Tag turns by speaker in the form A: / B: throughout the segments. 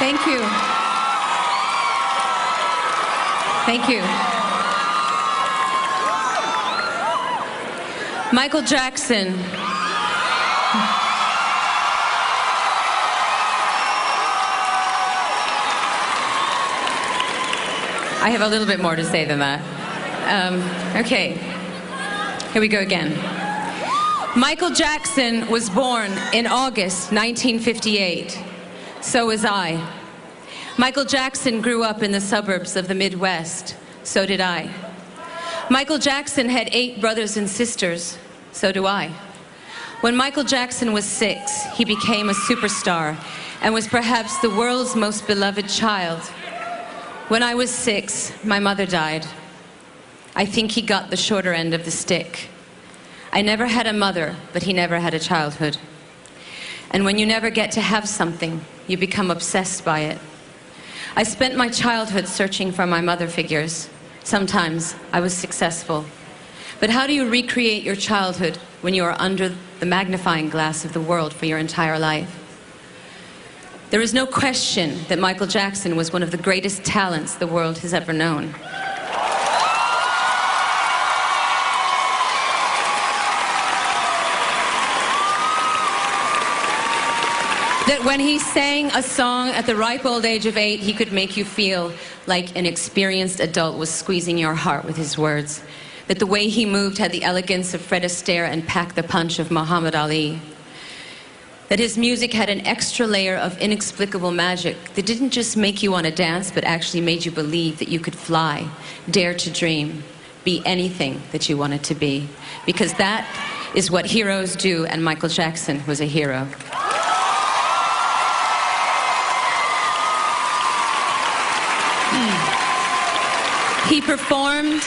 A: Thank you. Thank you. Michael Jackson. I have a little bit more to say than that. Okay, here we go again. Michael Jackson was born in August 1958. So was I. Michael Jackson grew up in the suburbs of the Midwest. So did I. Michael Jackson had 8 brothers and sisters. So do I. When Michael Jackson was 6, he became a superstar and was perhaps the world's most beloved child. When I was 6, my mother died. I think he got the shorter end of the stick. I never had a mother, but he never had a childhood. And when you never get to have something, you become obsessed by it. I spent my childhood searching for my mother figures. Sometimes I was successful. But how do you recreate your childhood when you are under the magnifying glass of the world for your entire life? There is no question that Michael Jackson was one of the greatest talents the world has ever known. That when he sang a song at the ripe old age of 8, he could make you feel like an experienced adult was squeezing your heart with his words. That the way he moved had the elegance of Fred Astaire and packed the punch of Muhammad Ali. That his music had an extra layer of inexplicable magic that didn't just make you want to dance, but actually made you believe that you could fly, dare to dream, be anything that you wanted to be. Because that is what heroes do, and Michael Jackson was a hero. He performed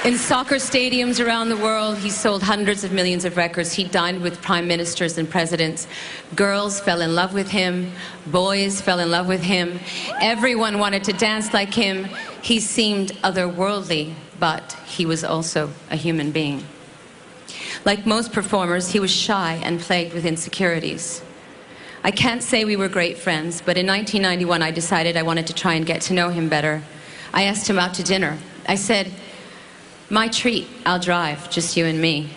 A: in soccer stadiums around the world. He sold hundreds of millions of records. He dined with prime ministers and presidents. Girls fell in love with him. Boys fell in love with him. Everyone wanted to dance like him. He seemed otherworldly, but he was also a human being. Like most performers, he was shy and plagued with insecurities. I can't say we were great friends, but in 1991 I decided I wanted to try and get to know him better. I asked him out to dinner. I said, "My treat, I'll drive, just you and me."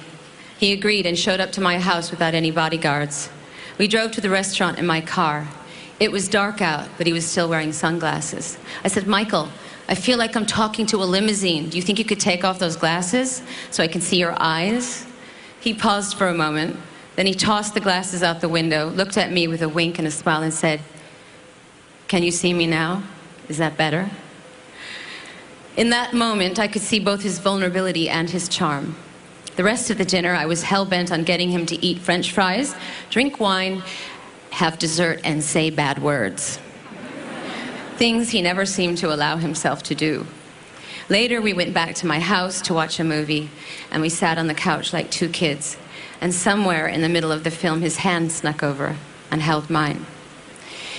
A: He agreed and showed up to my house without any bodyguards. We drove to the restaurant in my car. It was dark out, but he was still wearing sunglasses. I said, "Michael, I feel like I'm talking to a limousine. Do you think you could take off those glasses so I can see your eyes?" He paused for a moment. Then he tossed the glasses out the window, looked at me with a wink and a smile and said, "Can you see me now? Is that better?" In that moment, I could see both his vulnerability and his charm. The rest of the dinner, I was hell-bent on getting him to eat French fries, drink wine, have dessert, and say bad words. Things he never seemed to allow himself to do. Later, we went back to my house to watch a movie, and we sat on the couch like 2 kids. And somewhere in the middle of the film, his hand snuck over and held mine.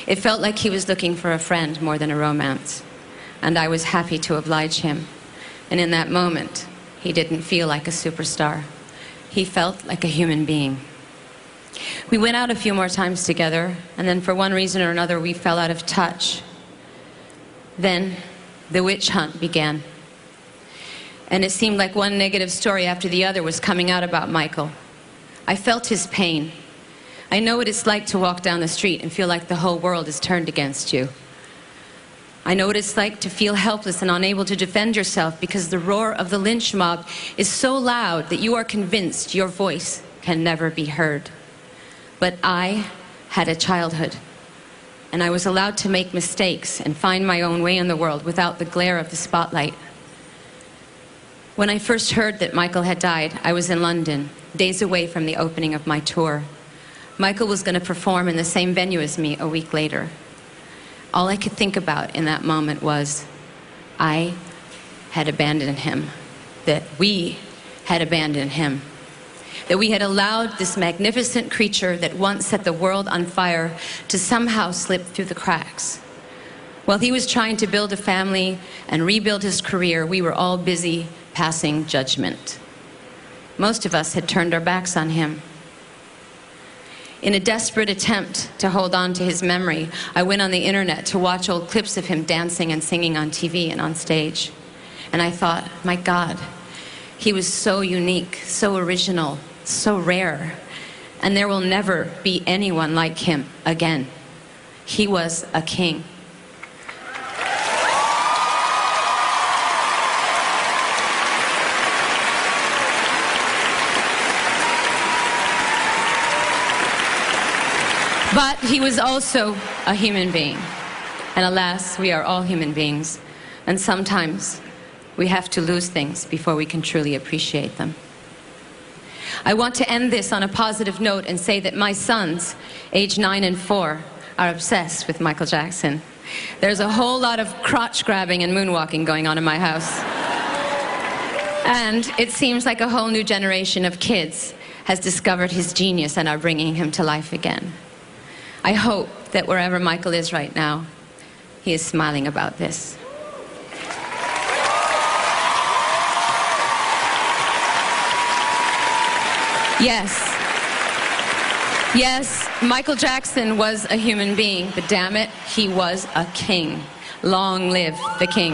A: It felt like he was looking for a friend more than a romance. And I was happy to oblige him. And in that moment, he didn't feel like a superstar. He felt like a human being. We went out a few more times together, and then for one reason or another, we fell out of touch. Then, the witch hunt began. And it seemed like one negative story after the other was coming out about Michael. I felt his pain. I know what it's like to walk down the street and feel like the whole world is turned against you. I know what it's like to feel helpless and unable to defend yourself because the roar of the lynch mob is so loud that you are convinced your voice can never be heard. But I had a childhood, and I was allowed to make mistakes and find my own way in the world without the glare of the spotlight. When I first heard that Michael had died, I was in London, days away from the opening of my tour. Michael was going to perform in the same venue as me a week later. All I could think about in that moment was, I had abandoned him, that we had abandoned him, that we had allowed this magnificent creature that once set the world on fire to somehow slip through the cracks. While he was trying to build a family and rebuild his career, we were all busy passing judgment. Most of us had turned our backs on him. In a desperate attempt to hold on to his memory, I went on the internet to watch old clips of him dancing and singing on TV and on stage. And I thought, my God, he was so unique, so original, so rare. And there will never be anyone like him again. He was a king. But he was also a human being. And alas, we are all human beings. And sometimes we have to lose things before we can truly appreciate them. I want to end this on a positive note and say that my sons, age 9 and 4, are obsessed with Michael Jackson. There's a whole lot of crotch grabbing and moonwalking going on in my house. And it seems like a whole new generation of kids has discovered his genius and are bringing him to life again. I hope that wherever Michael is right now, he is smiling about this. Yes. Yes, Michael Jackson was a human being, but damn it, he was a king. Long live the king.